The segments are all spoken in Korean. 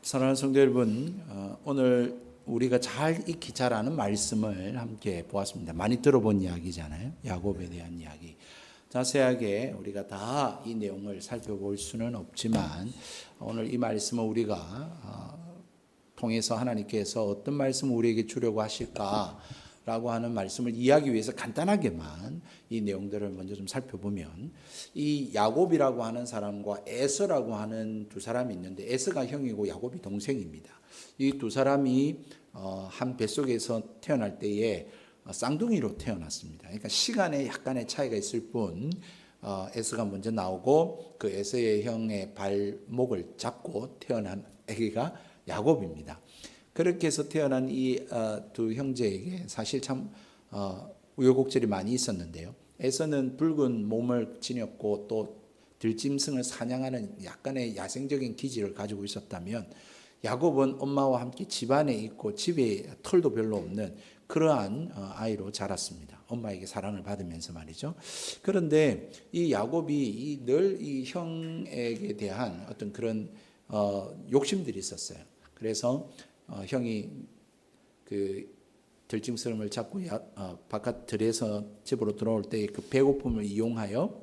사랑하는 성도 여러분, 오늘 우리가 잘 익히 잘 아는 말씀을 함께 보았습니다. 많이 들어본 이야기잖아요. 야곱에 대한 이야기. 자세하게 우리가 다 이 내용을 살펴볼 수는 없지만 오늘 이 말씀을 우리가 통해서 하나님께서 어떤 말씀을 우리에게 주려고 하실까라고 하는 말씀을 이해하기 위해서 간단하게만 이 내용들을 먼저 좀 살펴보면, 이 야곱이라고 하는 사람과 에서라고 하는 두 사람이 있는데, 에서가 형이고 야곱이 동생입니다. 이 두 사람이 한 뱃속에서 태어날 때에 쌍둥이로 태어났습니다. 그러니까 시간에 약간의 차이가 있을 뿐 에서가 먼저 나오고 그 에서의 형의 발목을 잡고 태어난 아기가 야곱입니다. 그렇게 해서 태어난 이 두 형제에게 사실 참 우여곡절이 많이 있었는데요. 에서는 붉은 몸을 지녔고 또 들짐승을 사냥하는 약간의 야생적인 기질을 가지고 있었다면, 야곱은 엄마와 함께 집안에 있고 집에 털도 별로 없는 그러한 아이로 자랐습니다. 엄마에게 사랑을 받으면서 말이죠. 그런데 이 야곱이 늘 이 형에게 대한 어떤 그런 욕심들이 있었어요. 그래서 형이 그 들짐승을 잡고 바깥 들에서 집으로 돌아올 때 그 배고픔을 이용하여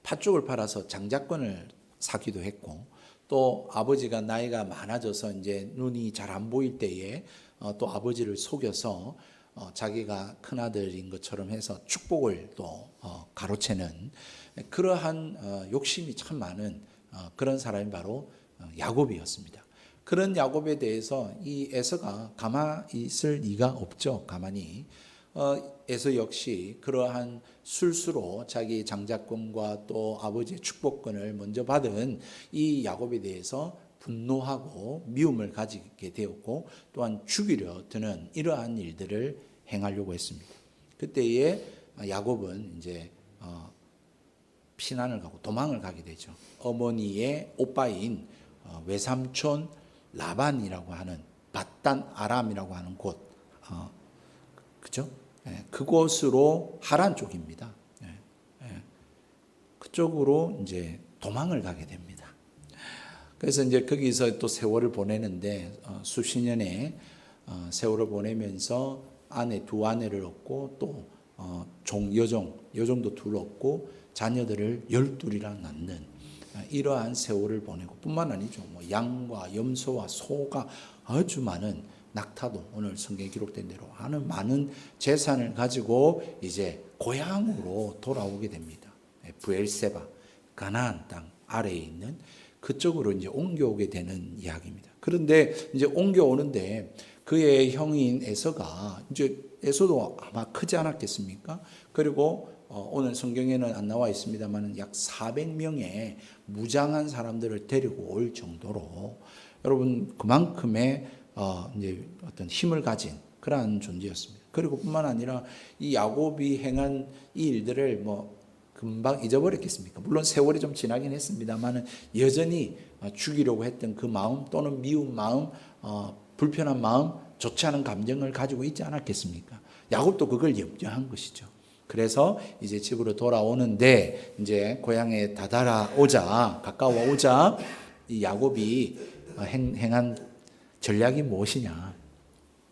팥죽을 팔아서 장자권을 사기도 했고, 또 아버지가 나이가 많아져서 이제 눈이 잘 안 보일 때에 또 아버지를 속여서 자기가 큰아들인 것처럼 해서 축복을 또 가로채는 그러한 욕심이 참 많은 그런 사람이 바로 야곱이었습니다. 그런 야곱에 대해서 이 에서가 가만히 있을 리가 없죠. 가만히. 에서 역시 그러한 술수로 자기 장자권과 또 아버지의 축복권을 먼저 받은 이 야곱에 대해서 분노하고 미움을 가지게 되었고, 또한 죽이려 드는 이러한 일들을 행하려고 했습니다. 그때에 야곱은 이제 피난을 가고 도망을 가게 되죠. 어머니의 오빠인 외삼촌 라반이라고 하는 밧단 아람이라고 하는 곳, 그죠? 그곳으로 하란 쪽입니다. 그쪽으로 이제 도망을 가게 됩니다. 그래서 이제 거기서 또 세월을 보내는데 수십 년의 세월을 보내면서 두 아내를 얻고 또 여종도 둘 얻고 자녀들을 12이나 낳는 이러한 세월을 보내고, 뿐만 아니죠. 양과 염소와 소가 아주 많은, 낙타도 오늘 성경에 기록된 대로 하는 많은 재산을 가지고 이제 고향으로 돌아오게 됩니다. 브엘세바, 가나안 땅 아래에 있는 그쪽으로 이제 옮겨오게 되는 이야기입니다. 그런데 이제 옮겨오는데 그의 형인 에서가, 이제 에서도 아마 크지 않았겠습니까? 그리고 오늘 성경에는 안 나와 있습니다만 약 400명의 무장한 사람들을 데리고 올 정도로, 여러분, 그만큼의 이제 어떤 힘을 가진 그러한 존재였습니다. 그리고 뿐만 아니라 이 야곱이 행한 이 일들을 금방 잊어버렸겠습니까? 물론 세월이 좀 지나긴 했습니다만 여전히 죽이려고 했던 그 마음, 또는 미운 마음, 불편한 마음, 좋지 않은 감정을 가지고 있지 않았겠습니까? 야곱도 그걸 염려한 것이죠. 그래서 이제 집으로 돌아오는데, 이제 고향에 가까워 오자 이 야곱이 행한 전략이 무엇이냐?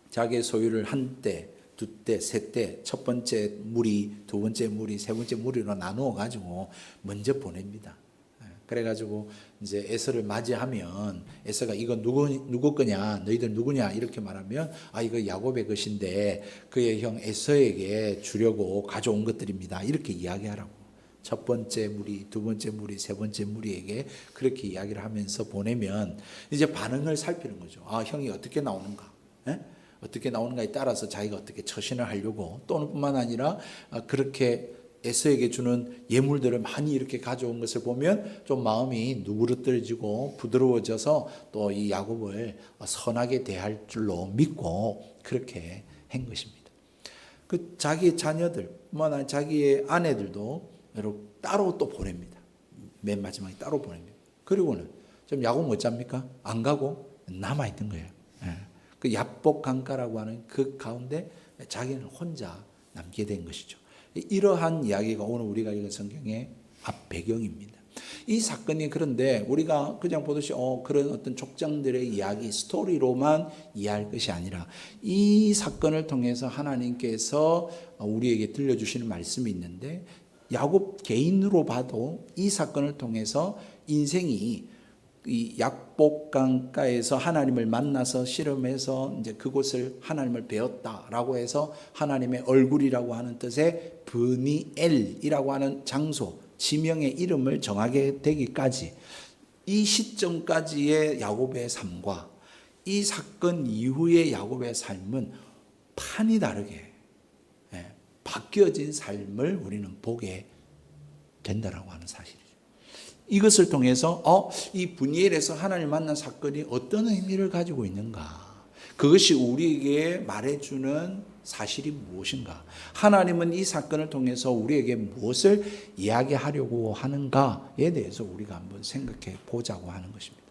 자기의 소유를 한 때, 두 때, 세 때, 첫 번째 무리, 두 번째 무리, 세 번째 무리로 나누어 가지고 먼저 보냅니다. 그래가지고 이제 에서를 맞이하면, 에서가 이거 누구 거냐, 너희들 누구냐 이렇게 말하면, 이거 야곱의 것인데 그의 형 에서에게 주려고 가져온 것들입니다, 이렇게 이야기하라고. 첫 번째 무리, 두 번째 무리, 세 번째 무리에게 그렇게 이야기를 하면서 보내면 이제 반응을 살피는 거죠. 형이 어떻게 나오는가, 어떻게 나오는가에 따라서 자기가 어떻게 처신을 하려고, 또는 뿐만 아니라 그렇게 에서에게 주는 예물들을 많이 이렇게 가져온 것을 보면 좀 마음이 누그러뜨려지고 부드러워져서 또 이 야곱을 선하게 대할 줄로 믿고 그렇게 한 것입니다. 그 자기의 자녀들뿐만 아니라 자기의 아내들도 따로 또 보냅니다. 맨 마지막에 따로 보냅니다. 그리고는 좀 야곱은 어쩝니까? 안 가고 남아 있는 거예요. 그 야복 강가라고 하는 그 가운데 자기는 혼자 남게 된 것이죠. 이러한 이야기가 오늘 우리가 읽은 성경의 앞 배경입니다. 이 사건이 그런데 우리가 그냥 보듯이 그런 어떤 족장들의 이야기, 스토리로만 이해할 것이 아니라 이 사건을 통해서 하나님께서 우리에게 들려주시는 말씀이 있는데 야곱 개인으로 봐도 이 사건을 통해서 인생이 이 약복강가에서 하나님을 만나서 실험해서 이제 그곳을 하나님을 배웠다라고 해서 하나님의 얼굴이라고 하는 뜻의 브니엘이라고 하는 장소, 지명의 이름을 정하게 되기까지 이 시점까지의 야곱의 삶과 이 사건 이후의 야곱의 삶은 판이 다르게 바뀌어진 삶을 우리는 보게 된다라고 하는 사실이죠. 이것을 통해서 이 브니엘에서 하나님을 만난 사건이 어떤 의미를 가지고 있는가, 그것이 우리에게 말해주는 사실이 무엇인가, 하나님은 이 사건을 통해서 우리에게 무엇을 이야기하려고 하는가에 대해서 우리가 한번 생각해 보자고 하는 것입니다.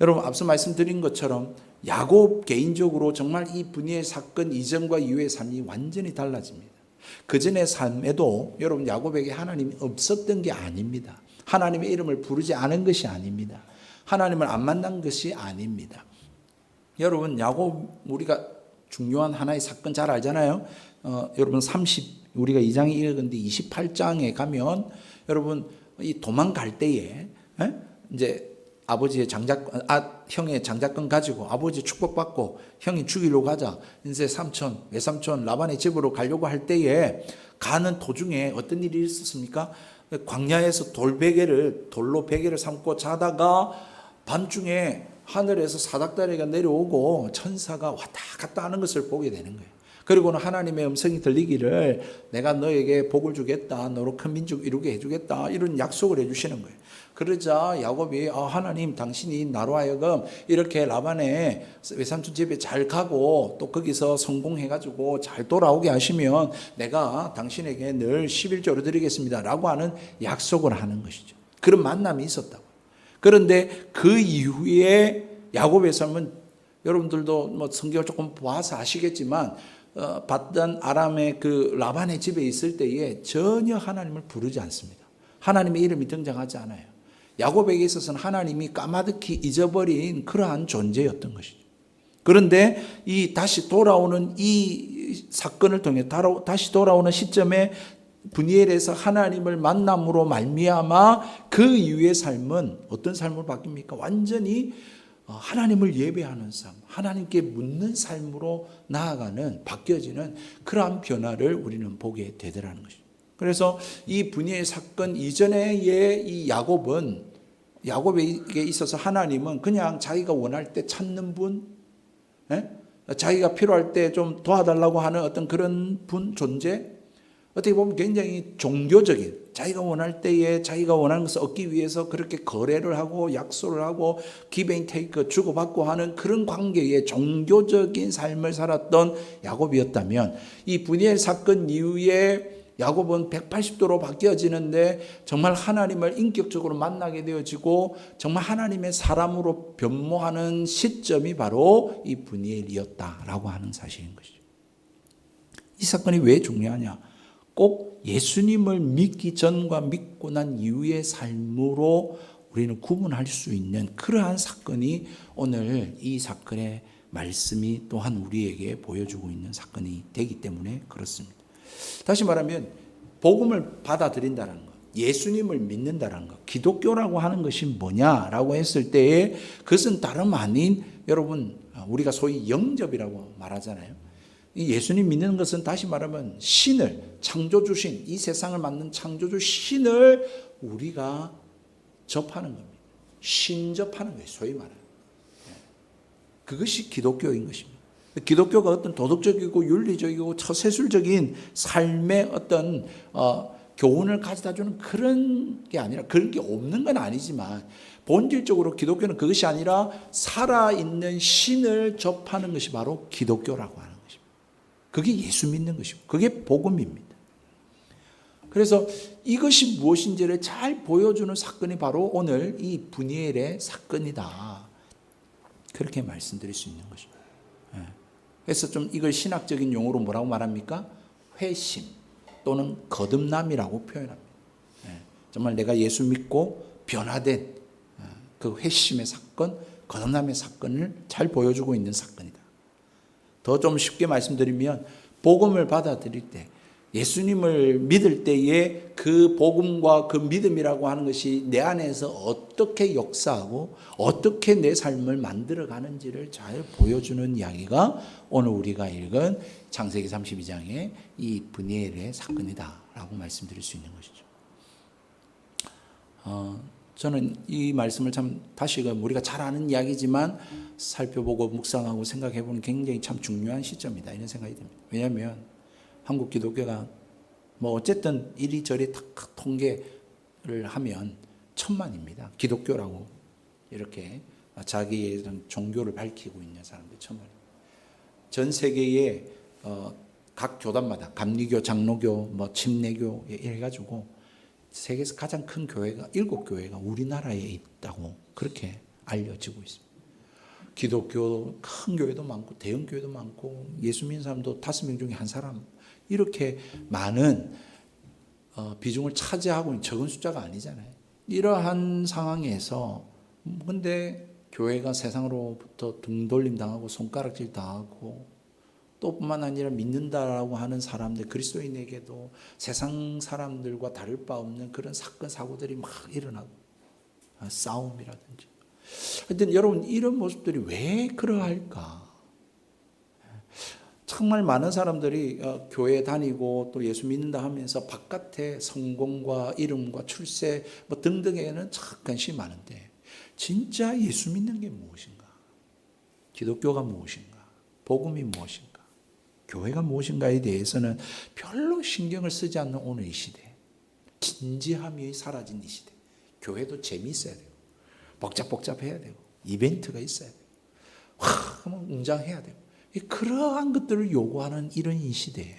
여러분, 앞서 말씀드린 것처럼 야곱 개인적으로 정말 이 브니엘 사건 이전과 이후의 삶이 완전히 달라집니다. 그 전의 삶에도 여러분 야곱에게 하나님이 없었던 게 아닙니다. 하나님의 이름을 부르지 않은 것이 아닙니다. 하나님을 안 만난 것이 아닙니다. 여러분, 야곱 우리가 중요한 하나의 사건 잘 알잖아요. 여러분 우리가 2장에 읽었는데 28장에 가면 여러분 이 도망갈 때에 이제 아버지의 형의 장자권 가지고 아버지 축복받고 형이 죽이려고 가자. 이제 외삼촌 라반의 집으로 가려고 할 때에 가는 도중에 어떤 일이 있었습니까? 광야에서 돌로 베개를 삼고 자다가 밤중에 하늘에서 사닥다리가 내려오고 천사가 왔다 갔다 하는 것을 보게 되는 거예요. 그리고는 하나님의 음성이 들리기를 내가 너에게 복을 주겠다, 너로 큰 민족 이루게 해주겠다, 이런 약속을 해주시는 거예요. 그러자 야곱이 하나님, 당신이 나로 하여금 이렇게 라반의 외삼촌 집에 잘 가고 또 거기서 성공해가지고 잘 돌아오게 하시면 내가 당신에게 늘 11조를 드리겠습니다 라고 하는 약속을 하는 것이죠. 그런 만남이 있었다고. 그런데 그 이후에 야곱의 삶은 여러분들도 뭐 성경을 조금 봐서 아시겠지만 받단 아람의 그 라반의 집에 있을 때에 전혀 하나님을 부르지 않습니다. 하나님의 이름이 등장하지 않아요. 야곱에게 있어서는 하나님이 까마득히 잊어버린 그러한 존재였던 것이죠. 그런데 이 다시 돌아오는 이 사건을 통해 다시 돌아오는 시점에 브니엘에서 하나님을 만남으로 말미암아 그 이후의 삶은 어떤 삶으로 바뀝니까? 완전히 하나님을 예배하는 삶, 하나님께 묻는 삶으로 나아가는, 바뀌어지는 그러한 변화를 우리는 보게 되더라는 것입니다. 그래서 이 브니엘 사건 이전의 이 야곱에게 있어서 하나님은 그냥 자기가 원할 때 찾는 분, 자기가 필요할 때 좀 도와달라고 하는 어떤 그런 존재, 어떻게 보면 굉장히 종교적인, 자기가 원할 때에 자기가 원하는 것을 얻기 위해서 그렇게 거래를 하고 약속을 하고 give and take 주고받고 하는 그런 관계의 종교적인 삶을 살았던 야곱이었다면, 이 브니엘 사건 이후에 야곱은 180도로 바뀌어지는데 정말 하나님을 인격적으로 만나게 되어지고 정말 하나님의 사람으로 변모하는 시점이 바로 이 브니엘이었다라고 하는 사실인 것이죠. 이 사건이 왜 중요하냐? 꼭 예수님을 믿기 전과 믿고 난 이후의 삶으로 우리는 구분할 수 있는 그러한 사건이 오늘 이 사건의 말씀이 또한 우리에게 보여주고 있는 사건이 되기 때문에 그렇습니다. 다시 말하면 복음을 받아들인다는 것, 예수님을 믿는다는 것, 기독교라고 하는 것이 뭐냐라고 했을 때에 그것은 다름 아닌, 여러분 우리가 소위 영접이라고 말하잖아요. 이 예수님 믿는 것은 다시 말하면 신을, 창조주신, 이 세상을 만든 창조주 신을 우리가 접하는 겁니다. 신접하는 거예요. 소위 말하는. 그것이 기독교인 것입니다. 기독교가 어떤 도덕적이고 윤리적이고 처세술적인 삶의 어떤 교훈을 가져다 주는 그런 게 아니라, 그런 게 없는 건 아니지만 본질적으로 기독교는 그것이 아니라 살아있는 신을 접하는 것이 바로 기독교라고 하는 것입니다. 그게 예수 믿는 것이고 그게 복음입니다. 그래서 이것이 무엇인지를 잘 보여주는 사건이 바로 오늘 이 브니엘의 사건이다, 그렇게 말씀드릴 수 있는 것입니다. 그래서 좀 이걸 신학적인 용어로 뭐라고 말합니까? 회심 또는 거듭남이라고 표현합니다. 정말 내가 예수 믿고 변화된 그 회심의 사건, 거듭남의 사건을 잘 보여주고 있는 사건이다. 더 좀 쉽게 말씀드리면 복음을 받아들일 때, 예수님을 믿을 때에 그 복음과 그 믿음이라고 하는 것이 내 안에서 어떻게 역사하고 어떻게 내 삶을 만들어가는지를 잘 보여주는 이야기가 오늘 우리가 읽은 창세기 32장의 이 브니엘의 사건이다라고 말씀드릴 수 있는 것이죠. 저는 이 말씀을 참 다시금 우리가 잘 아는 이야기지만 살펴보고 묵상하고 생각해보는 굉장히 참 중요한 시점이다 이런 생각이 듭니다. 왜냐하면 한국 기독교가 뭐 어쨌든 이리저리 탁 통계를 하면 1000만입니다. 기독교라고 이렇게 자기의 종교를 밝히고 있는 사람들 1000만. 전 세계의 각 교단마다 감리교, 장로교, 뭐 침례교 해가지고 세계에서 가장 큰 교회가 7교회가 우리나라에 있다고 그렇게 알려지고 있습니다. 기독교 큰 교회도 많고 대형 교회도 많고 예수 믿는 사람도 5명 중에 한 사람 이렇게 많은 비중을 차지하고 있는 적은 숫자가 아니잖아요. 이러한 상황에서 근데 교회가 세상으로부터 등돌림 당하고 손가락질 당하고 또 뿐만 아니라 믿는다라고 하는 사람들 그리스도인에게도 세상 사람들과 다를 바 없는 그런 사건 사고들이 막 일어나고 싸움이라든지 하여튼 여러분 이런 모습들이 왜 그러할까? 정말 많은 사람들이 교회 다니고 또 예수 믿는다 하면서 바깥에 성공과 이름과 출세 뭐 등등에는 참 관심이 많은데 진짜 예수 믿는 게 무엇인가? 기독교가 무엇인가? 복음이 무엇인가? 교회가 무엇인가에 대해서는 별로 신경을 쓰지 않는 오늘 이 시대, 진지함이 사라진 이 시대, 교회도 재미있어야 되고 복잡해야 되고 이벤트가 있어야 되고 웅장해야 되고 그러한 것들을 요구하는 이런 이 시대에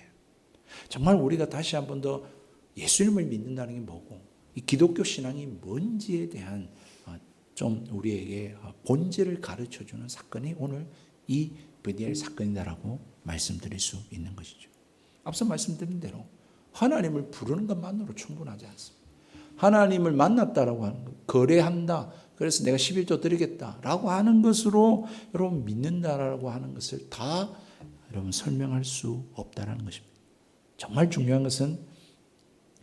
정말 우리가 다시 한 번 더 예수님을 믿는다는 게 뭐고 이 기독교 신앙이 뭔지에 대한 좀 우리에게 본질을 가르쳐주는 사건이 오늘 이 브니엘 사건이다라고 말씀드릴 수 있는 것이죠. 앞서 말씀드린 대로 하나님을 부르는 것만으로 충분하지 않습니다. 하나님을 만났다라고 하는 것, 거래한다. 그래서 내가 11조 드리겠다라고 하는 것으로 여러분 믿는다라고 하는 것을 다 여러분 설명할 수 없다라는 것입니다. 정말 중요한 것은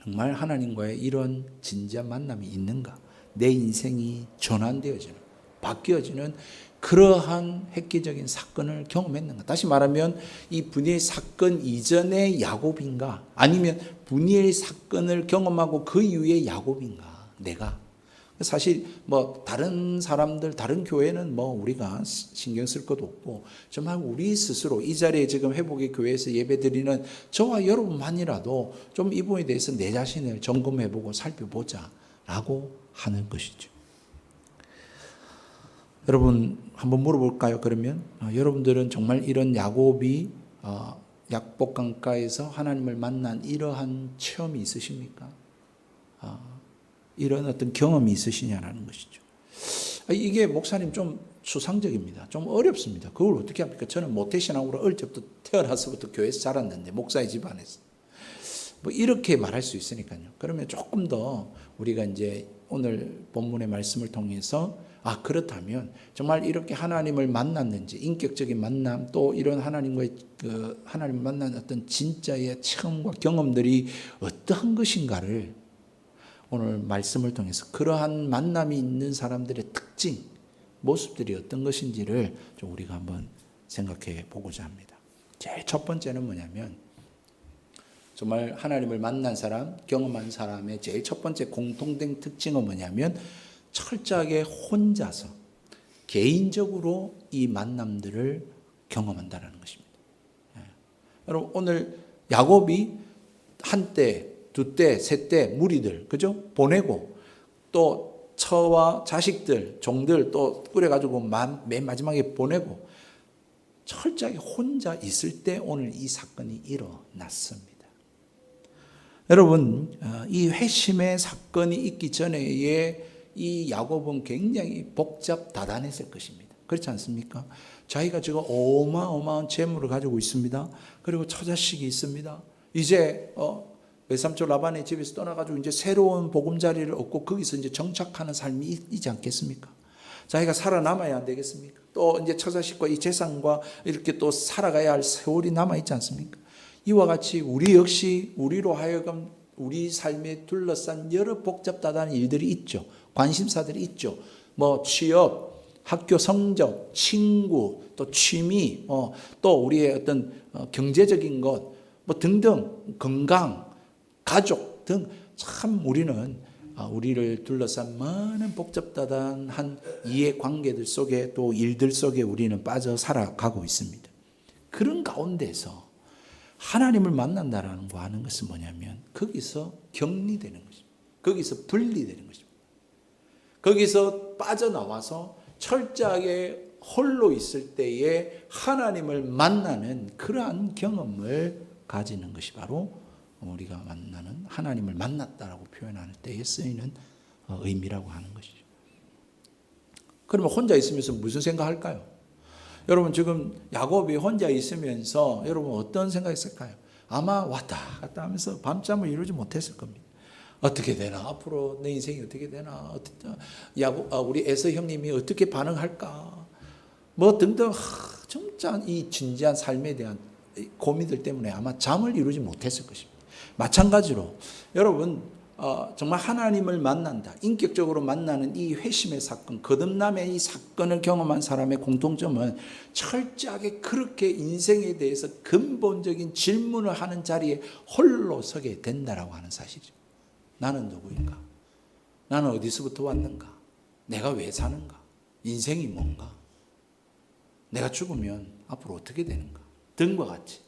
정말 하나님과의 이런 진지한 만남이 있는가? 내 인생이 전환되어지는, 바뀌어지는 그러한 획기적인 사건을 경험했는가? 다시 말하면 이 브니엘 사건 이전의 야곱인가? 아니면 브니엘 사건을 경험하고 그 이후의 야곱인가? 내가 사실 뭐 다른 사람들 다른 교회는 뭐 우리가 신경 쓸 것도 없고 정말 우리 스스로 이 자리에 지금 회복의 교회에서 예배드리는 저와 여러분만이라도 좀 이 부분에 대해서 내 자신을 점검해보고 살펴보자라고 하는 것이죠. 여러분 한번 물어볼까요? 그러면 여러분들은 정말 이런 야곱이 약복 강가에서 하나님을 만난 이러한 체험이 있으십니까? 이런 어떤 경험이 있으시냐라는 것이죠. 이게 목사님 좀 추상적입니다. 좀 어렵습니다. 그걸 어떻게 합니까? 저는 모태신앙으로 어릴 때부터 태어나서부터 교회에서 자랐는데 목사의 집안에서 뭐 이렇게 말할 수 있으니까요. 그러면 조금 더 우리가 이제 오늘 본문의 말씀을 통해서 그렇다면 정말 이렇게 하나님을 만났는지 인격적인 만남 또 이런 하나님과의 하나님을 만난 어떤 진짜의 체험과 경험들이 어떠한 것인가를 오늘 말씀을 통해서 그러한 만남이 있는 사람들의 특징, 모습들이 어떤 것인지를 좀 우리가 한번 생각해 보고자 합니다. 제일 첫 번째는 뭐냐면 정말 하나님을 만난 사람, 경험한 사람의 제일 첫 번째 공통된 특징은 뭐냐면 철저하게 혼자서 개인적으로 이 만남들을 경험한다는 것입니다. 여러분 오늘 야곱이 한때 두 때, 세 때 무리들, 그죠? 보내고 또 처와 자식들, 종들 또 꾸려가지고 맨 마지막에 보내고 철저하게 혼자 있을 때 오늘 이 사건이 일어났습니다. 여러분, 이 회심의 사건이 있기 전에 이 야곱은 굉장히 복잡 다단했을 것입니다. 그렇지 않습니까? 자기가 지금 어마어마한 재물을 가지고 있습니다. 그리고 처자식이 있습니다. 이제 외삼촌 라반의 집에서 떠나가지고 이제 새로운 보금자리를 얻고 거기서 이제 정착하는 삶이 있지 않겠습니까? 자기가 살아남아야 안 되겠습니까? 또 이제 처자식과 이 재산과 이렇게 또 살아가야 할 세월이 남아있지 않습니까? 이와 같이 우리 역시 우리로 하여금 우리 삶에 둘러싼 여러 복잡다단한 일들이 있죠. 관심사들이 있죠. 뭐 취업, 학교 성적, 친구, 또 취미, 또 우리의 어떤 경제적인 것, 뭐 등등, 건강, 가족 등 참 우리는 우리를 둘러싼 많은 복잡다단한 이해관계들 속에 또 일들 속에 우리는 빠져 살아가고 있습니다. 그런 가운데서 하나님을 만난다라는 거 하는 것은 뭐냐면 거기서 격리되는 것입니다. 거기서 분리되는 것입니다. 거기서 빠져나와서 철저하게 홀로 있을 때에 하나님을 만나는 그러한 경험을 가지는 것이 바로 우리가 만나는 하나님을 만났다라고 표현하는 때에 쓰이는 의미라고 하는 것이죠. 그러면 혼자 있으면서 무슨 생각할까요? 여러분 지금 야곱이 혼자 있으면서 여러분 어떤 생각이 있을까요? 아마 왔다 갔다 하면서 밤잠을 이루지 못했을 겁니다. 어떻게 되나? 앞으로 내 인생이 어떻게 되나? 우리 에서 형님이 어떻게 반응할까? 뭐 등등 진짜 이 진지한 삶에 대한 고민들 때문에 아마 잠을 이루지 못했을 것입니다. 마찬가지로 여러분 정말 하나님을 만난다, 인격적으로 만나는 이 회심의 사건, 거듭남의 이 사건을 경험한 사람의 공통점은 철저하게 그렇게 인생에 대해서 근본적인 질문을 하는 자리에 홀로 서게 된다라고 하는 사실이죠. 나는 누구인가? 나는 어디서부터 왔는가? 내가 왜 사는가? 인생이 뭔가? 내가 죽으면 앞으로 어떻게 되는가? 등과 같이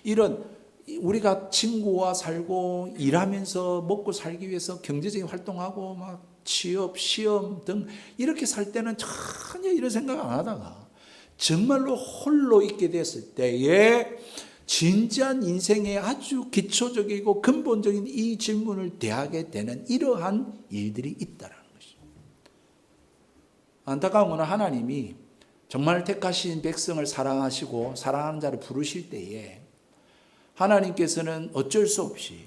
이런 우리가 친구와 살고 일하면서 먹고 살기 위해서 경제적인 활동하고 막 취업, 시험 등 이렇게 살 때는 전혀 이런 생각 안 하다가 정말로 홀로 있게 됐을 때에 진지한 인생의 아주 기초적이고 근본적인 이 질문을 대하게 되는 이러한 일들이 있다라는 것이죠. 안타까운 것은 하나님이 정말 택하신 백성을 사랑하시고 사랑하는 자를 부르실 때에 하나님께서는 어쩔 수 없이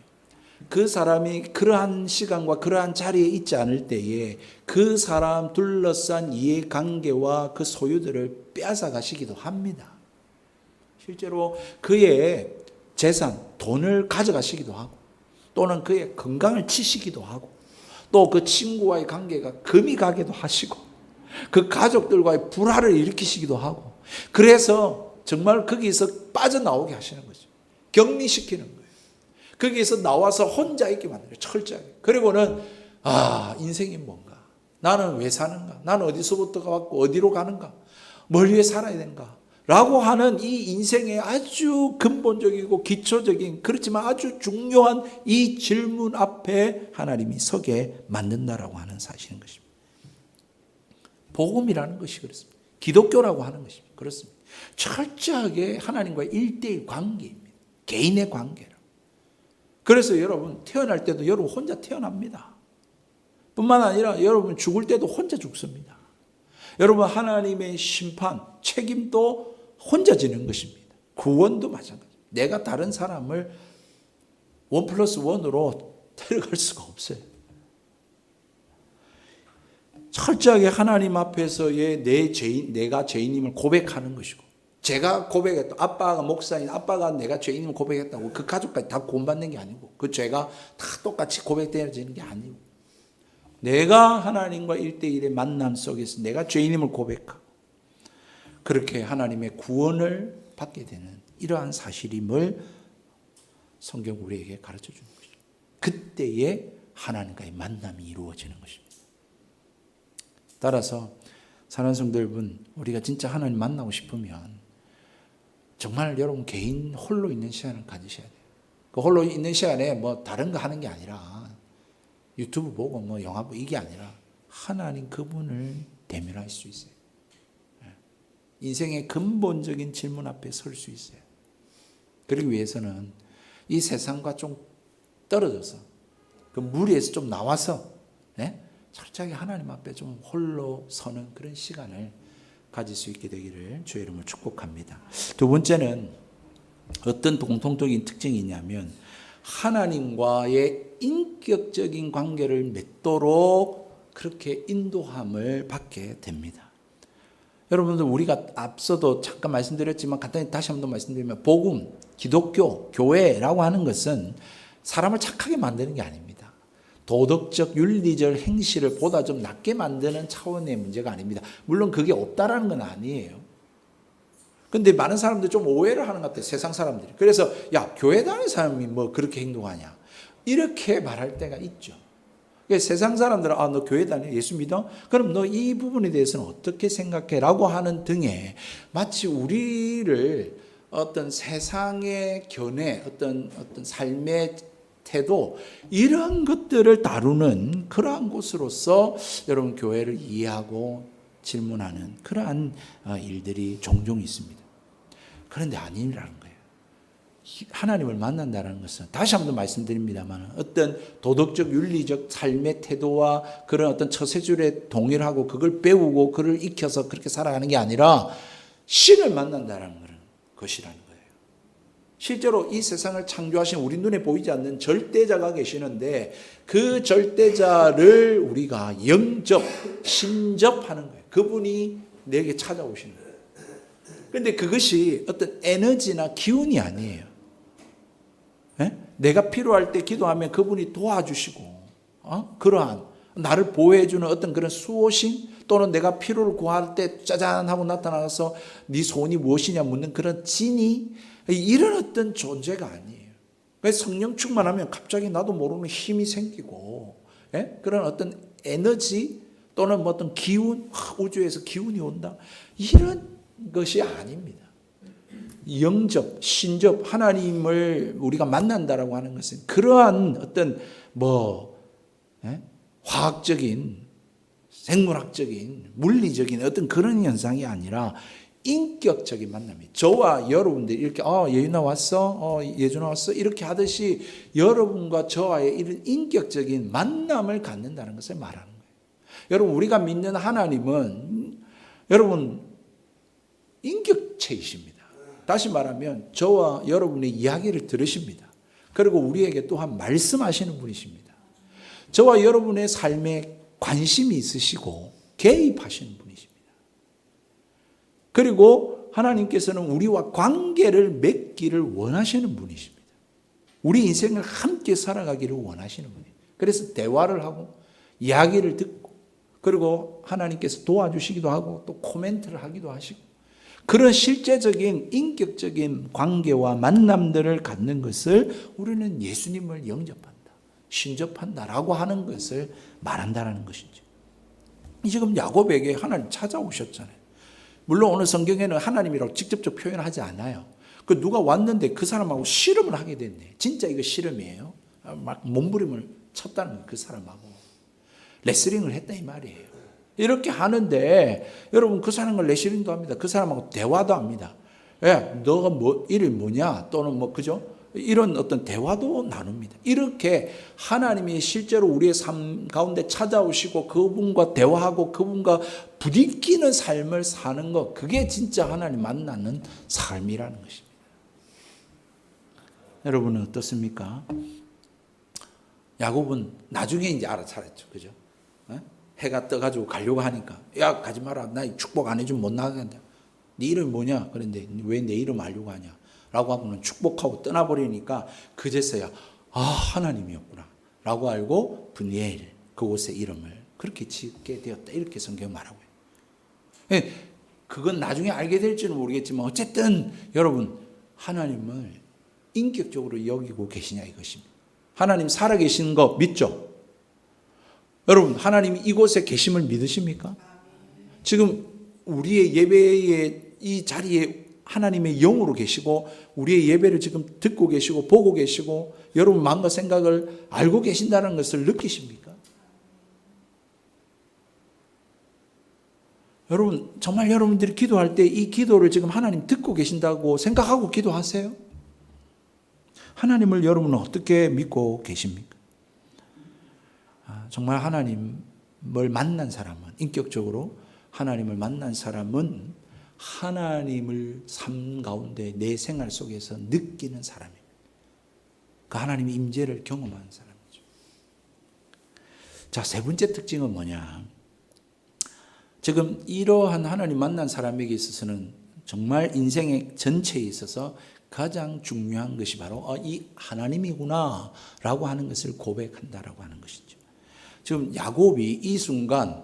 그 사람이 그러한 시간과 그러한 자리에 있지 않을 때에 그 사람 둘러싼 이해관계와 그 소유들을 빼앗아 가시기도 합니다. 실제로 그의 재산, 돈을 가져가시기도 하고 또는 그의 건강을 치시기도 하고 또 그 친구와의 관계가 금이 가기도 하시고 그 가족들과의 불화를 일으키시기도 하고 그래서 정말 거기서 빠져나오게 하시는 거죠. 격리시키는 거예요. 거기에서 나와서 혼자 있게 만들어요. 철저하게. 그리고는 인생이 뭔가? 나는 왜 사는가? 나는 어디서부터 왔고 어디로 가는가? 뭘 위해 살아야 되는가? 라고 하는 이 인생의 아주 근본적이고 기초적인 그렇지만 아주 중요한 이 질문 앞에 하나님이 서게 만든다라고 하는 사실인 것입니다. 복음이라는 것이 그렇습니다. 기독교라고 하는 것입니다. 그렇습니다. 철저하게 하나님과의 1:1 관계입니다. 개인의 관계라. 그래서 여러분 태어날 때도 여러분 혼자 태어납니다. 뿐만 아니라 여러분 죽을 때도 혼자 죽습니다. 여러분 하나님의 심판, 책임도 혼자 지는 것입니다. 구원도 마찬가지. 내가 다른 사람을 1+1으로 데려갈 수가 없어요. 철저하게 하나님 앞에서의 내가 죄인임을 고백하는 것이고 제가 고백했다. 아빠가 목사인 아빠가 내가 죄인임을 고백했다고 그 가족까지 다 구원받는 게 아니고 그 죄가 다 똑같이 고백되어지는 게 아니고 내가 하나님과 1:1의 만남 속에서 내가 죄인임을 고백하고 그렇게 하나님의 구원을 받게 되는 이러한 사실임을 성경 우리에게 가르쳐 주는 것이죠. 그때에 하나님과의 만남이 이루어지는 것입니다. 따라서 사랑하는 성도 여러분, 우리가 진짜 하나님 만나고 싶으면 정말 여러분 개인 홀로 있는 시간을 가지셔야 돼요. 그 홀로 있는 시간에 뭐 다른 거 하는 게 아니라 유튜브 보고 뭐 영화 보고 이게 아니라 하나님 그분을 대면할 수 있어요. 인생의 근본적인 질문 앞에 설 수 있어요. 그러기 위해서는 이 세상과 좀 떨어져서 그 무리에서 좀 나와서 철저하게 하나님 앞에 좀 홀로 서는 그런 시간을 가질 수 있게 되기를 주의 이름으로 축복합니다. 두 번째는 어떤 공통적인 특징이 있냐면 하나님과의 인격적인 관계를 맺도록 그렇게 인도함을 받게 됩니다. 여러분들, 우리가 앞서도 잠깐 말씀드렸지만 간단히 다시 한번 말씀드리면, 복음, 기독교, 교회라고 하는 것은 사람을 착하게 만드는 게 아닙니다. 도덕적, 윤리적 행실을 보다 좀 낮게 만드는 차원의 문제가 아닙니다. 물론 그게 없다라는 건 아니에요. 근데 많은 사람들이 좀 오해를 하는 것 같아요, 세상 사람들이. 그래서 야, 교회 다니는 사람이 뭐 그렇게 행동하냐, 이렇게 말할 때가 있죠. 세상 사람들은 너 교회 다녀? 예수 믿어? 그럼 너 이 부분에 대해서는 어떻게 생각해? 라고 하는 등의, 마치 우리를 어떤 세상의 견해, 어떤 삶의 태도, 이런 것들을 다루는 그러한 곳으로서 여러분 교회를 이해하고 질문하는 그러한 일들이 종종 있습니다. 그런데 아니라는 거예요. 하나님을 만난다는 것은, 다시 한번 말씀드립니다만, 어떤 도덕적 윤리적 삶의 태도와 그런 어떤 처세줄에 동일하고 그걸 배우고 그걸 익혀서 그렇게 살아가는 게 아니라 신을 만난다는 것이라는 거예요. 실제로 이 세상을 창조하신, 우리 눈에 보이지 않는 절대자가 계시는데 그 절대자를 우리가 영접, 신접하는 거예요. 그분이 내게 찾아오시는 거예요. 그런데 그것이 어떤 에너지나 기운이 아니에요. 내가 필요할 때 기도하면 그분이 도와주시고, 그러한 나를 보호해주는 어떤 그런 수호신, 또는 내가 필요를 구할 때 짜잔 하고 나타나서 네 소원이 무엇이냐 묻는 그런 진이, 이런 어떤 존재가 아니에요. 그래서 성령 충만하면 갑자기 나도 모르는 힘이 생기고, 그런 어떤 에너지 또는 뭐 어떤 기운, 우주에서 기운이 온다, 이런 것이 아닙니다. 영접, 신접, 하나님을 우리가 만난다라고 하는 것은 그러한 어떤 화학적인, 생물학적인, 물리적인 어떤 그런 현상이 아니라 인격적인 만남이에요. 저와 여러분들이 이렇게 예윤아 왔어? 예준아 왔어? 이렇게 하듯이 여러분과 저와의 이런 인격적인 만남을 갖는다는 것을 말하는 거예요. 여러분, 우리가 믿는 하나님은 여러분 인격체이십니다. 다시 말하면 저와 여러분의 이야기를 들으십니다. 그리고 우리에게 또한 말씀하시는 분이십니다. 저와 여러분의 삶에 관심이 있으시고 개입하시는 분이십니다. 그리고 하나님께서는 우리와 관계를 맺기를 원하시는 분이십니다. 우리 인생을 함께 살아가기를 원하시는 분이에요. 그래서 대화를 하고 이야기를 듣고, 그리고 하나님께서 도와주시기도 하고 또 코멘트를 하기도 하시고, 그런 실제적인 인격적인 관계와 만남들을 갖는 것을 우리는 예수님을 영접한다, 신접한다라고 하는 것을 말한다는 것이죠. 지금 야곱에게 하나님 찾아오셨잖아요. 물론 오늘 성경에는 하나님이라고 직접적 표현하지 않아요. 그 누가 왔는데 그 사람하고 씨름을 하게 됐네. 진짜 이거 씨름이에요. 막 몸부림을 쳤다는 거예요. 그 사람하고 레슬링을 했다 이 말이에요. 이렇게 하는데 여러분, 그 사람을 레슬링도 합니다. 그 사람하고 대화도 합니다. 너가 이름이 뭐냐, 또는 그죠? 이런 어떤 대화도 나눕니다. 이렇게 하나님이 실제로 우리의 삶 가운데 찾아오시고 그분과 대화하고 그분과 부딪히는 삶을 사는 것, 그게 진짜 하나님 만나는 삶이라는 것입니다. 여러분은 어떻습니까? 야곱은 나중에 이제 알아차렸죠. 그죠? 해가 떠가지고 가려고 하니까, 야, 가지 마라. 나 축복 안 해주면 못 나간다. 네 이름이 뭐냐? 그런데 왜 내 이름 알려고 하냐? 라고 하고는 축복하고 떠나버리니까 그제서야 하나님이었구나 라고 알고 분이엘, 그곳의 이름을 그렇게 짓게 되었다, 이렇게 성경 말하고 해요. 그건 나중에 알게 될지는 모르겠지만 어쨌든 여러분, 하나님을 인격적으로 여기고 계시냐 이것입니다. 하나님 살아계신 거 믿죠? 여러분, 하나님이 이곳에 계심을 믿으십니까? 지금 우리의 예배의 이 자리에 하나님의 영으로 계시고 우리의 예배를 지금 듣고 계시고 보고 계시고 여러분 마음과 생각을 알고 계신다는 것을 느끼십니까? 여러분, 정말 여러분들이 기도할 때 이 기도를 지금 하나님 듣고 계신다고 생각하고 기도하세요? 하나님을 여러분은 어떻게 믿고 계십니까? 정말 하나님을 만난 사람은, 인격적으로 하나님을 만난 사람은 하나님을 삶 가운데 내 생활 속에서 느끼는 사람입니다. 그 하나님의 임재를 경험하는 사람이죠. 자, 세 번째 특징은 뭐냐? 지금 이러한 하나님 만난 사람에게 있어서는 정말 인생의 전체에 있어서 가장 중요한 것이 바로 이 하나님이구나 라고 하는 것을 고백한다라고 하는 것이죠. 지금 야곱이 이 순간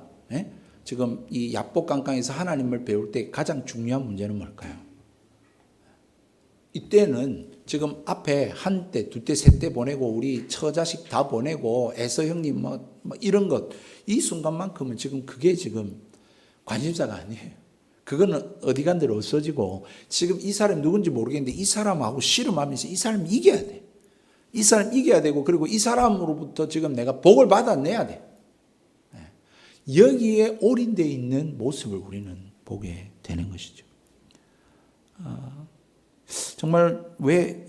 지금 이 야복강강에서 하나님을 배울 때 가장 중요한 문제는 뭘까요? 이때는 지금 앞에 한 때, 두 때, 세 때 보내고 우리 처자식 다 보내고 에서 형님 뭐 이런 것, 이 순간만큼은 지금 그게 지금 관심사가 아니에요. 그거는 어디 간 데로 없어지고 지금 이 사람이 누군지 모르겠는데 이 사람하고 씨름하면서 이 사람이 이겨야 돼. 이 사람 이겨야 되고 그리고 이 사람으로부터 지금 내가 복을 받아내야 돼. 여기에 올인되어 있는 모습을 우리는 보게 되는 것이죠. 정말 왜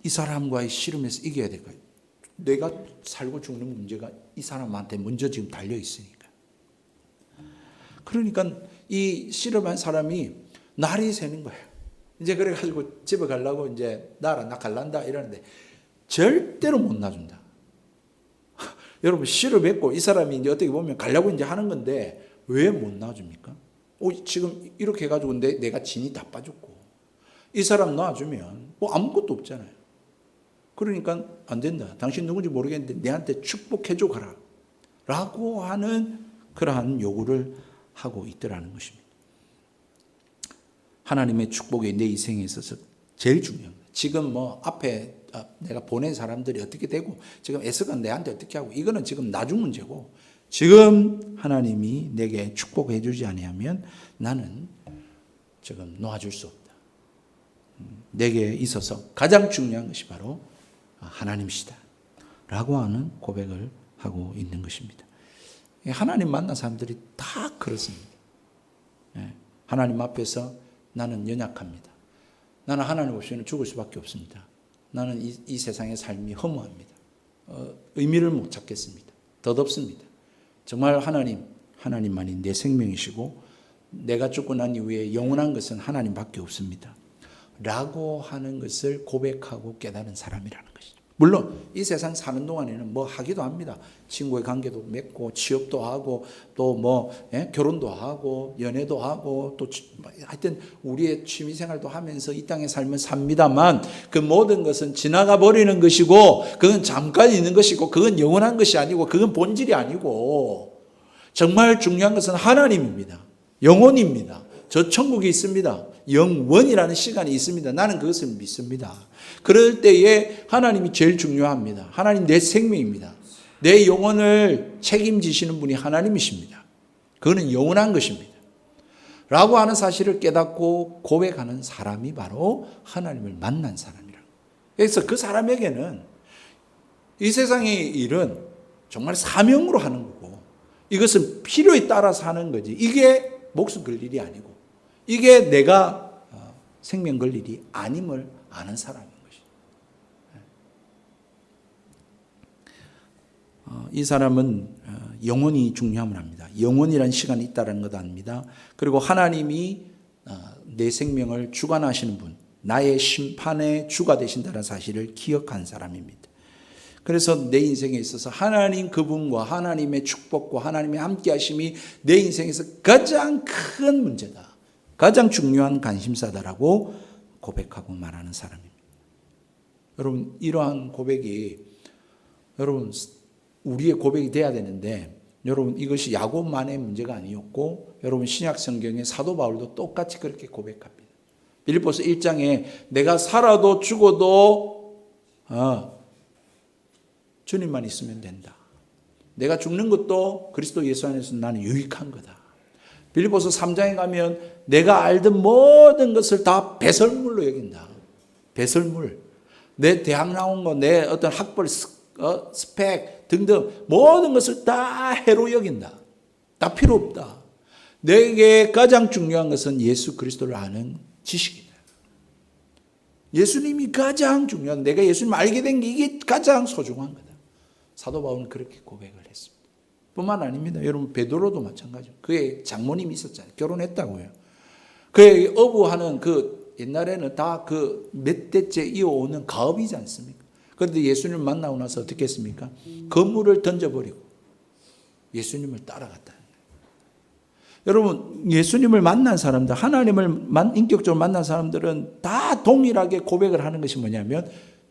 이 사람과의 씨름에서 이겨야 될까요? 내가 살고 죽는 문제가 이 사람한테 먼저 지금 달려 있으니까. 그러니까 이 씨름한 사람이 날이 새는 거예요. 이제 그래가지고 집에 가려고 이제 나 갈란다 이러는데 절대로 못 놔준다. 여러분 씨름했고 이 사람이 이제 어떻게 보면 가려고 이제 하는 건데 왜 못 놔줍니까? 지금 이렇게 해가지고 내가 진이 다 빠졌고 이 사람 놔주면 뭐 아무것도 없잖아요. 그러니까 안 된다. 당신 누군지 모르겠는데 내한테 축복해줘 가라. 라고 하는 그러한 요구를 하고 있더라는 것입니다. 하나님의 축복이 내 인생에 있어서 제일 중요합니다. 지금 뭐 앞에 내가 보낸 사람들이 어떻게 되고 지금 에서가 내한테 어떻게 하고 이거는 지금 나중 문제고 지금 하나님이 내게 축복해 주지 아니하면 나는 지금 놓아줄 수 없다. 내게 있어서 가장 중요한 것이 바로 하나님이시다. 라고 하는 고백을 하고 있는 것입니다. 하나님 만난 사람들이 다 그렇습니다. 하나님 앞에서 나는 연약합니다. 나는 하나님 없이는 죽을 수밖에 없습니다. 나는 이 세상의 삶이 허무합니다. 의미를 못 찾겠습니다. 덧없습니다. 정말 하나님만이 내 생명이시고 내가 죽고 난 이후에 영원한 것은 하나님밖에 없습니다. 라고 하는 것을 고백하고 깨달은 사람이라는 것이죠. 물론 이 세상 사는 동안에는 뭐 하기도 합니다. 친구의 관계도 맺고 취업도 하고 또 뭐 결혼도 하고 연애도 하고 또 하여튼 우리의 취미생활도 하면서 이 땅의 삶을 삽니다만 그 모든 것은 지나가 버리는 것이고 그건 잠깐 있는 것이고 그건 영원한 것이 아니고 그건 본질이 아니고 정말 중요한 것은 하나님입니다. 영혼입니다. 저 천국이 있습니다. 영원이라는 시간이 있습니다. 나는 그것을 믿습니다. 그럴 때에 하나님이 제일 중요합니다. 하나님 내 생명입니다. 내 영혼을 책임지시는 분이 하나님이십니다. 그거는 영원한 것입니다. 라고 하는 사실을 깨닫고 고백하는 사람이 바로 하나님을 만난 사람이라고. 그래서 그 사람에게는 이 세상의 일은 정말 사명으로 하는 거고 이것은 필요에 따라서 하는 거지. 이게 목숨 걸 일이 아니고 이게 내가 생명 걸 일이 아님을 아는 사람인 것이죠. 이 사람은 영혼이 중요함을 압니다. 영혼이라는 시간이 있다는 것도 압니다. 그리고 하나님이 내 생명을 주관하시는 분, 나의 심판의 주가 되신다는 사실을 기억한 사람입니다. 그래서 내 인생에 있어서 하나님 그분과 하나님의 축복과 하나님의 함께 하심이 내 인생에서 가장 큰 문제다. 가장 중요한 관심사다라고 고백하고 말하는 사람입니다. 여러분 이러한 고백이 여러분 우리의 고백이 돼야 되는데 여러분 이것이 야곱만의 문제가 아니었고 여러분 신약 성경의 사도 바울도 똑같이 그렇게 고백합니다. 빌립보서 1장에 내가 살아도 죽어도 주님만 있으면 된다. 내가 죽는 것도 그리스도 예수 안에서 나는 유익한 거다. 빌립보서 3장에 가면 내가 알던 모든 것을 다 배설물로 여긴다. 배설물. 내 대학 나온 거, 내 어떤 학벌, 스펙 등등 모든 것을 다 해로 여긴다. 다 필요 없다. 내게 가장 중요한 것은 예수 그리스도를 아는 지식이다. 예수님이 가장 중요한, 내가 예수님을 알게 된 게 이게 가장 소중한 거다. 사도 바울은 그렇게 고백을 했습니다. 뿐만 아닙니다. 여러분 베드로도 마찬가지죠. 그의 장모님이 있었잖아요. 결혼했다고요. 그의 어부하는 그 옛날에는 다 그 몇 대째 이어오는 가업이지 않습니까? 그런데 예수님을 만나고 나서 어떻게 했습니까? 그물을 던져버리고 예수님을 따라갔다. 여러분, 예수님을 만난 사람들, 하나님을 인격적으로 만난 사람들은 다 동일하게 고백을 하는 것이 뭐냐면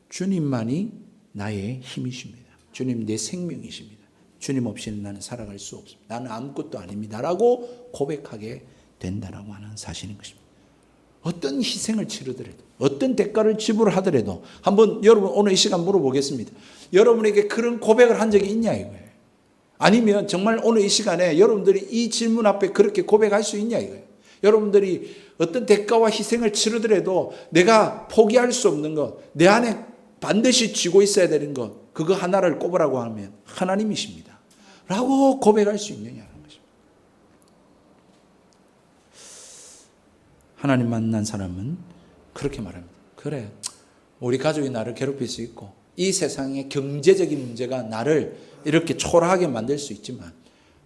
주님만이 나의 힘이십니다. 주님 내 생명이십니다. 주님 없이는 나는 살아갈 수 없습니다. 나는 아무것도 아닙니다. 라고 고백하게 된다라고 하는 사실인 것입니다. 어떤 희생을 치르더라도, 어떤 대가를 지불하더라도 한번 여러분 오늘 이 시간 물어보겠습니다. 여러분에게 그런 고백을 한 적이 있냐 이거예요. 아니면 정말 오늘 이 시간에 여러분들이 이 질문 앞에 그렇게 고백할 수 있냐 이거예요. 여러분들이 어떤 대가와 희생을 치르더라도 내가 포기할 수 없는 것, 내 안에 반드시 쥐고 있어야 되는 것, 그거 하나를 꼽으라고 하면 하나님이십니다. 라고 고백할 수 있느냐는 것입니다. 하나님 만난 사람은 그렇게 말합니다. 그래, 우리 가족이 나를 괴롭힐 수 있고 이 세상의 경제적인 문제가 나를 이렇게 초라하게 만들 수 있지만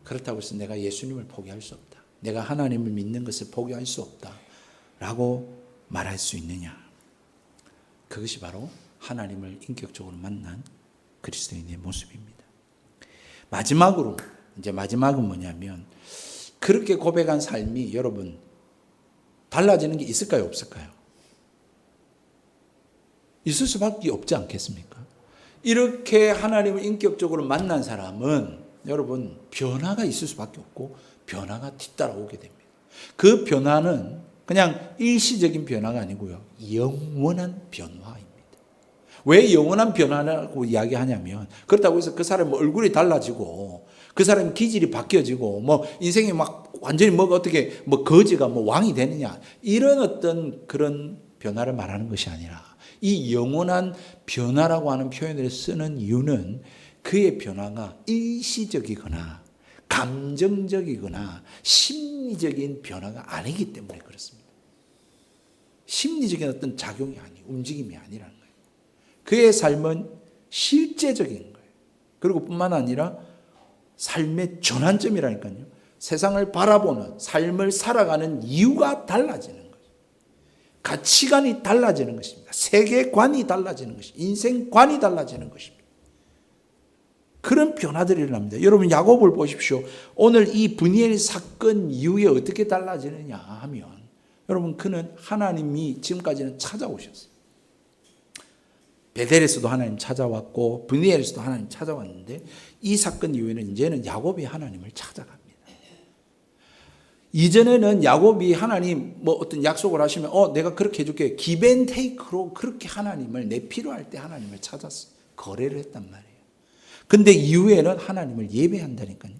그렇다고 해서 내가 예수님을 포기할 수 없다. 내가 하나님을 믿는 것을 포기할 수 없다. 라고 말할 수 있느냐. 그것이 바로 하나님을 인격적으로 만난 그리스도인의 모습입니다. 마지막으로, 이제 마지막은 뭐냐면 그렇게 고백한 삶이 여러분 달라지는 게 있을까요? 없을까요? 있을 수밖에 없지 않겠습니까? 이렇게 하나님을 인격적으로 만난 사람은 여러분 변화가 있을 수밖에 없고 변화가 뒤따라오게 됩니다. 그 변화는 그냥 일시적인 변화가 아니고요. 영원한 변화입니다. 왜 영원한 변화라고 이야기하냐면 그렇다고 해서 그 사람 얼굴이 달라지고 그 사람 기질이 바뀌어지고 뭐 인생이 막 완전히 뭐가 어떻게 뭐 거지가 뭐 왕이 되느냐 이런 어떤 그런 변화를 말하는 것이 아니라 이 영원한 변화라고 하는 표현을 쓰는 이유는 그의 변화가 일시적이거나 감정적이거나 심리적인 변화가 아니기 때문에 그렇습니다. 심리적인 어떤 작용이 아니고 움직임이 아니라는 거예요. 그의 삶은 실제적인 거예요. 그리고 뿐만 아니라 삶의 전환점이라니까요. 세상을 바라보는 삶을 살아가는 이유가 달라지는 거예요. 가치관이 달라지는 것입니다. 세계관이 달라지는 것입니다. 인생관이 달라지는 것입니다. 그런 변화들이 일어납니다. 여러분 야곱을 보십시오. 오늘 이 브니엘 사건 이후에 어떻게 달라지느냐 하면 여러분 그는 하나님이 지금까지는 찾아오셨어요. 베델에서도 하나님 찾아왔고 브니엘에서도 하나님 찾아왔는데 이 사건 이후에는 이제는 야곱이 하나님을 찾아갑니다. 이전에는 야곱이 하나님 뭐 어떤 약속을 하시면 내가 그렇게 해줄게 give and take로 그렇게 하나님을 내 필요할 때 하나님을 찾았어요. 거래를 했단 말이에요. 근데 이후에는 하나님을 예배한다니까요.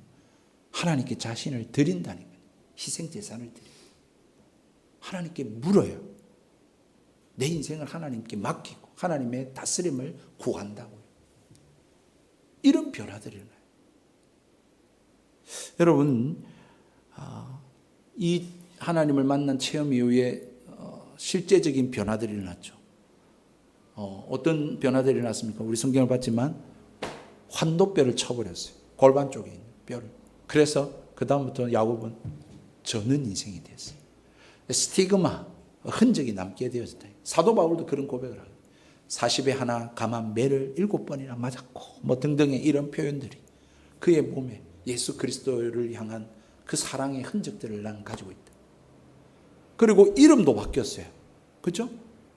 하나님께 자신을 드린다니까요. 희생제사를 드려요. 하나님께 물어요. 내 인생을 하나님께 맡기고 하나님의 다스림을 구한다고요. 이런 변화들이 일어나요. 여러분 이 하나님을 만난 체험 이후에 실제적인 변화들이 일어났죠. 어떤 변화들이 일어났습니까? 우리 성경을 봤지만 환도뼈를 쳐버렸어요. 골반 쪽에 있는 뼈를. 그래서 그 다음부터 야곱은 저는 인생이 됐어요. 스티그마, 흔적이 남게 되었다. 사도 바울도 그런 고백을 하고 40에 하나 감한 매를 7번이나 맞았고 뭐 등등의 이런 표현들이 그의 몸에 예수 그리스도를 향한 그 사랑의 흔적들을 나는 가지고 있다. 그리고 이름도 바뀌었어요. 그렇죠?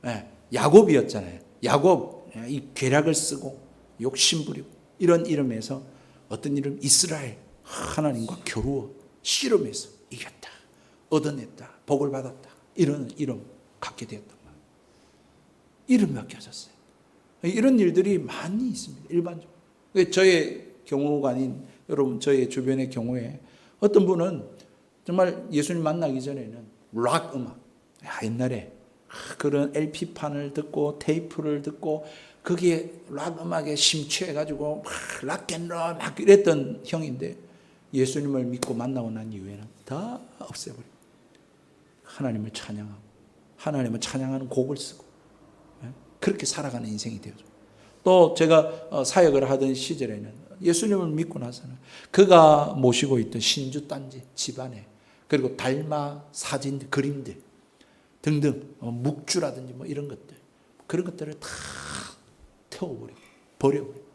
네, 야곱이었잖아요. 야곱, 이 괴락을 쓰고 욕심부리고 이런 이름에서 어떤 이름? 이스라엘, 하나님과 겨루어 씨름해서 이겼다. 얻어냈다. 복을 받았다. 이런 이름 갖게 되었단 말이에요. 이름이 바뀌어졌어요. 이런 일들이 많이 있습니다. 일반적으로. 저의 경우가 아닌 여러분 저의 주변의 경우에 어떤 분은 정말 예수님 만나기 전에는 락 음악, 옛날에 그런 LP판을 듣고 테이프를 듣고 거기에 락 음악에 심취해가지고 락앤롤 막 이랬던 형인데 예수님을 믿고 만나고 난 이후에는 다 없애버리고 하나님을 찬양하고 하나님을 찬양하는 곡을 쓰고 그렇게 살아가는 인생이 되어져. 또 제가 사역을 하던 시절에는 예수님을 믿고 나서는 그가 모시고 있던 신주 단지 집안에 그리고 달마 사진 그림들 등등 묵주라든지 뭐 이런 것들 그런 것들을 다 태워버리고 버려버리고.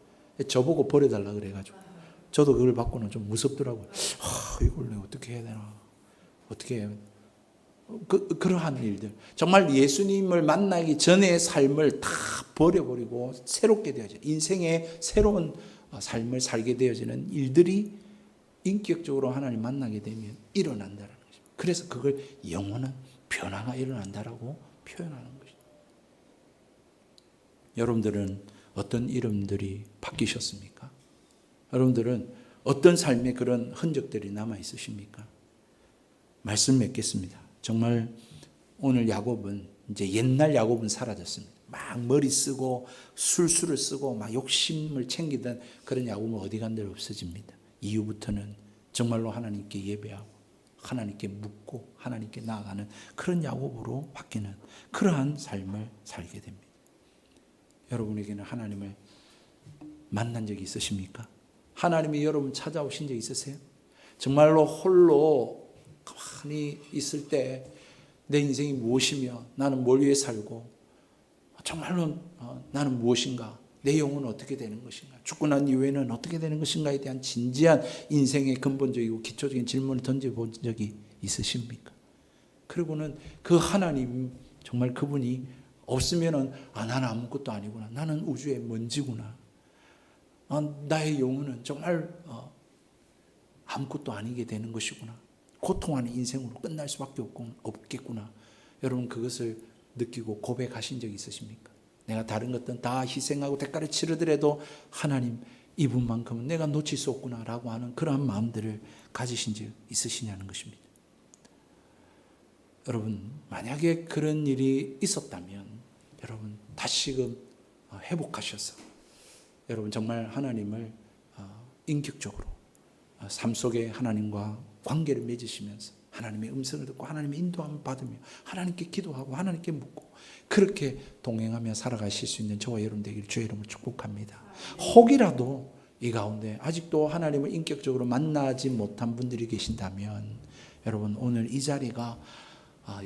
저보고 버려달라 그래가지고 저도 그걸 받고는 좀 무섭더라고요. 이걸 내가 어떻게 해야 되나, 어떻게 해야 되나. 그러한 일들, 정말 예수님을 만나기 전의 삶을 다 버려버리고 새롭게 되어져, 인생의 새로운 삶을 살게 되어지는 일들이 인격적으로 하나님 만나게 되면 일어난다는 것입니다. 그래서 그걸 영원한 변화가 일어난다라고 표현하는 것입니다. 여러분들은 어떤 이름들이 바뀌셨습니까? 여러분들은 어떤 삶의 그런 흔적들이 남아 있으십니까? 말씀 맺겠습니다. 정말 오늘 야곱은, 이제 옛날 야곱은 사라졌습니다. 막 머리 쓰고 술수를 쓰고 막 욕심을 챙기던 그런 야곱은 어디 간 데로 없어집니다. 이후부터는 정말로 하나님께 예배하고 하나님께 묻고 하나님께 나아가는 그런 야곱으로 바뀌는 그러한 삶을 살게 됩니다. 여러분에게는 하나님을 만난 적이 있으십니까? 하나님이 여러분 찾아오신 적 있으세요? 정말로 홀로 가만히 있을 때 내 인생이 무엇이며 나는 뭘 위해 살고 정말로 나는 무엇인가, 내 영혼은 어떻게 되는 것인가, 죽고 난 이후에는 어떻게 되는 것인가에 대한 진지한 인생의 근본적이고 기초적인 질문을 던져본 적이 있으십니까? 그리고는 그 하나님, 정말 그분이 없으면은 나는 아무것도 아니구나, 나는 우주의 먼지구나, 나의 영혼은 정말 아무것도 아니게 되는 것이구나, 고통하는 인생으로 끝날 수밖에 없겠구나. 여러분 그것을 느끼고 고백하신 적이 있으십니까? 내가 다른 것들은 다 희생하고 대가를 치르더라도 하나님 이분만큼은 내가 놓칠 수 없구나라고 하는 그러한 마음들을 가지신 적 있으시냐는 것입니다. 여러분 만약에 그런 일이 있었다면 여러분 다시금 회복하셔서 여러분 정말 하나님을 인격적으로 삶 속에 하나님과 관계를 맺으시면서 하나님의 음성을 듣고 하나님의 인도함을 받으며 하나님께 기도하고 하나님께 묻고 그렇게 동행하며 살아가실 수 있는 저와 여러분 되기를 주의 이름으로 축복합니다. 혹이라도 이 가운데 아직도 하나님을 인격적으로 만나지 못한 분들이 계신다면 여러분 오늘 이 자리가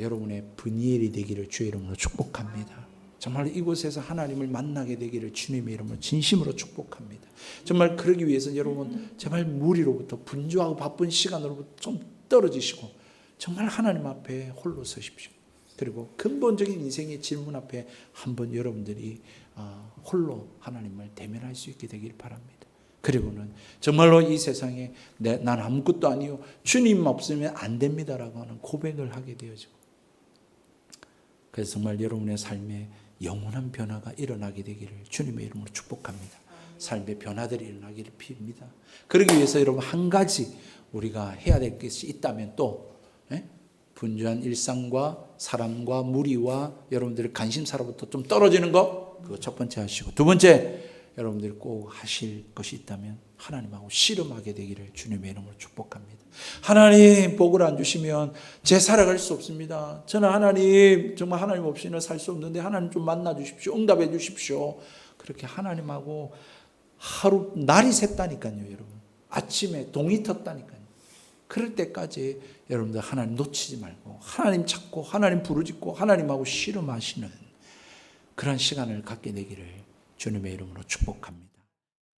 여러분의 브니엘이 되기를 주의 이름으로 축복합니다. 정말 이곳에서 하나님을 만나게 되기를 주님의 이름으로 진심으로 축복합니다. 정말 그러기 위해서 여러분 제발 무리로부터 분주하고 바쁜 시간으로부터 좀 떨어지시고 정말 하나님 앞에 홀로 서십시오. 그리고 근본적인 인생의 질문 앞에 한번 여러분들이 홀로 하나님을 대면할 수 있게 되길 바랍니다. 그리고는 정말로 이 세상에 난 아무것도 아니요, 주님 없으면 안 됩니다라고 하는 고백을 하게 되어지고, 그래서 정말 여러분의 삶에 영원한 변화가 일어나게 되기를 주님의 이름으로 축복합니다. 삶의 변화들이 일어나기를 빕니다. 그러기 위해서 여러분 한 가지 우리가 해야 될 것이 있다면 또 분주한 일상과 사람과 무리와 여러분들의 관심사로부터 좀 떨어지는 거, 그거 첫 번째 하시고, 두 번째 여러분들이 꼭 하실 것이 있다면 하나님하고 씨름하게 되기를 주님의 이름으로 축복합니다. 하나님 복을 안 주시면 제 살아갈 수 없습니다. 저는 하나님 정말 하나님 없이는 살 수 없는데 하나님 좀 만나 주십시오. 응답해 주십시오. 그렇게 하나님하고 하루 날이 샜다니까요. 여러분 아침에 동이 텄다니까요. 그럴 때까지 여러분들 하나님 놓치지 말고 하나님 찾고 하나님 부르짖고 하나님하고 씨름하시는 그런 시간을 갖게 되기를 주님의 이름으로 축복합니다.